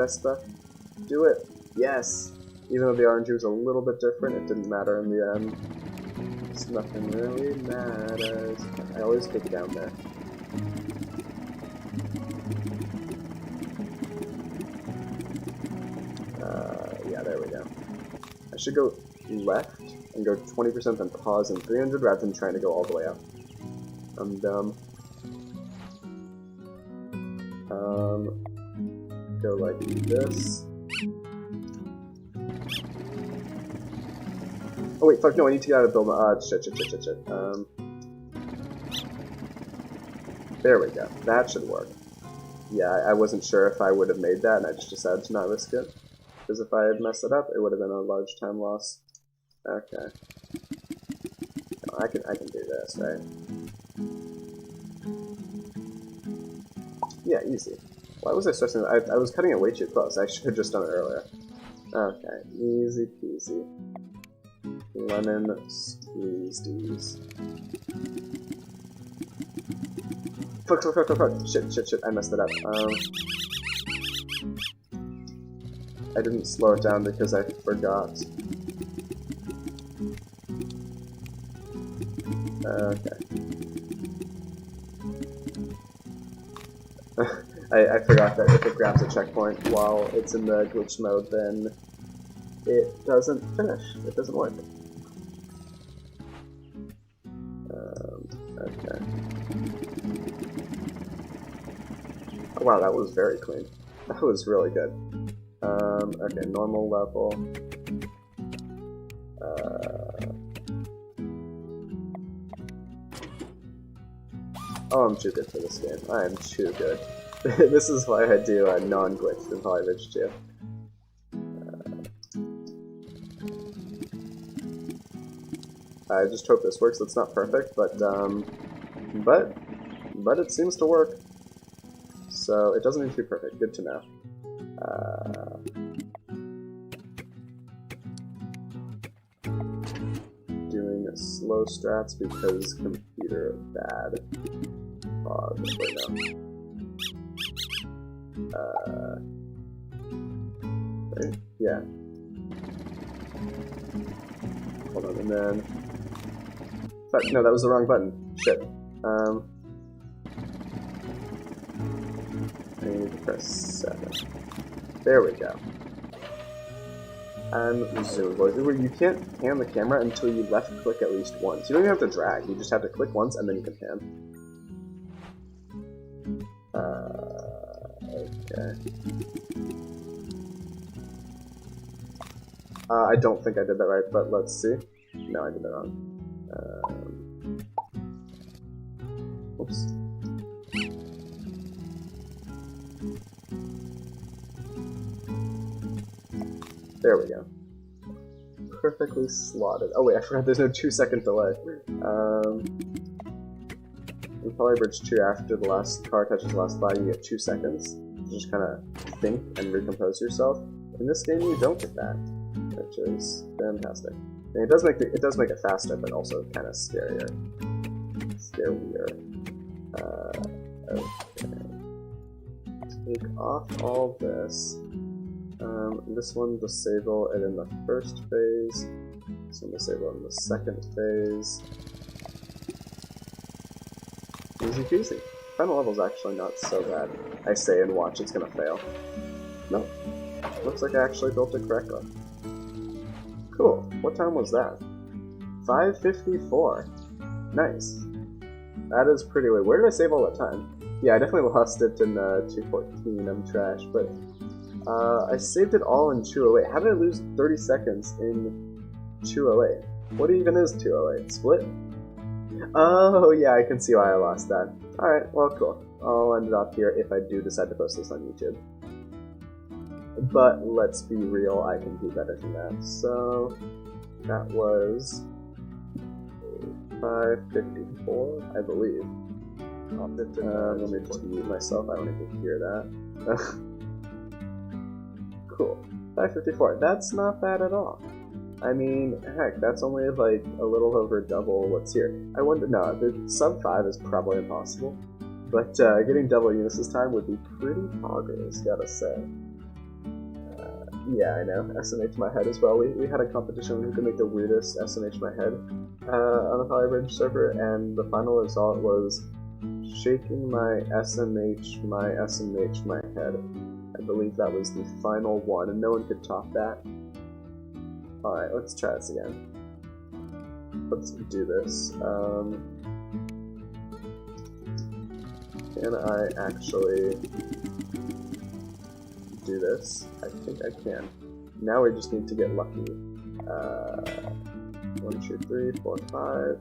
Vespa. Do it. Yes. Even though the RNG was a little bit different, it didn't matter in the end. It's nothing really matters. I always get down there. Yeah, there we go. I should go left and go 20% then pause in 300 rather than trying to go all the way up. I'm dumb. Go like this. Oh wait, fuck no, I need to get out of build mode. Shit. There we go. That should work. Yeah, I wasn't sure if I would have made that, and I just decided to not risk it. Because if I had messed it up, it would have been a large time loss. Okay. No, I can do this, right? Yeah, easy. Why was I stressing that? I was cutting it way too close. I should have just done it earlier. Okay, easy peasy. Lemon squeezed. Fuck. Shit, I messed it up. I didn't slow it down because I forgot. Okay. I forgot that if it grabs a checkpoint while it's in the glitch mode, then it doesn't finish. It doesn't work. Okay. Oh, wow, that was very clean. That was really good. Okay, normal level. Oh, I'm too good for this game. I am too good. This is why I do a non-glitched in Polyridge 2. I just hope this works. It's not perfect, but it seems to work. So it doesn't need to be perfect. Good to know. Doing slow strats because computer bad. Wait, no. Right? Yeah. Hold on, and then... Fuck, no, that was the wrong button. Shit. I need to press 7. There we go. And zoom, boys. You can't pan the camera until you left click at least once. You don't even have to drag, you just have to click once and then you can pan. Okay. I don't think I did that right, but let's see. No, I did that wrong. Oops. There we go. Perfectly slotted. Oh wait, I forgot there's no 2-second delay. In Polybridge 2, after the last car touches the last flag, you get 2 seconds to just kind of think and recompose yourself. In this game, you don't get that, which is fantastic. And it does make it faster, but also kind of scarier. Okay. Take off all this. This one disable it in the first phase. This one disable in the second phase. Easy peasy. Final level's actually not so bad. I say and watch it's gonna fail. Nope. Looks like I actually built it correctly. Cool. What time was that? 5:54. Nice. That is pretty late. Where did I save all that time? Yeah, I definitely lost it in 2:14. I'm trash, but I saved it all in 2:08. How did I lose 30 seconds in 2:08? What even is 2:08? Split? Oh, yeah, I can see why I lost that. Alright, well, cool. I'll end it off here if I do decide to post this on YouTube. But let's be real, I can do better than that. So, that was 5:54, I believe. Let me just mute myself, I don't even hear that. Cool. 5:54, that's not bad at all. I mean, heck, that's only like a little over double what's here. I wonder, no, the sub 5 is probably impossible. But getting double Eunice's time would be pretty poggers, gotta say. Yeah, I know. SMH my head as well. We had a competition who could make the weirdest SMH my head on the Poly Bridge server, and the final result was shaking my SMH my head. I believe that was the final one, and no one could top that. Alright, let's try this again. Let's do this. Can I actually do this? I think I can. Now we just need to get lucky. 1, 2, 3, 4, 5.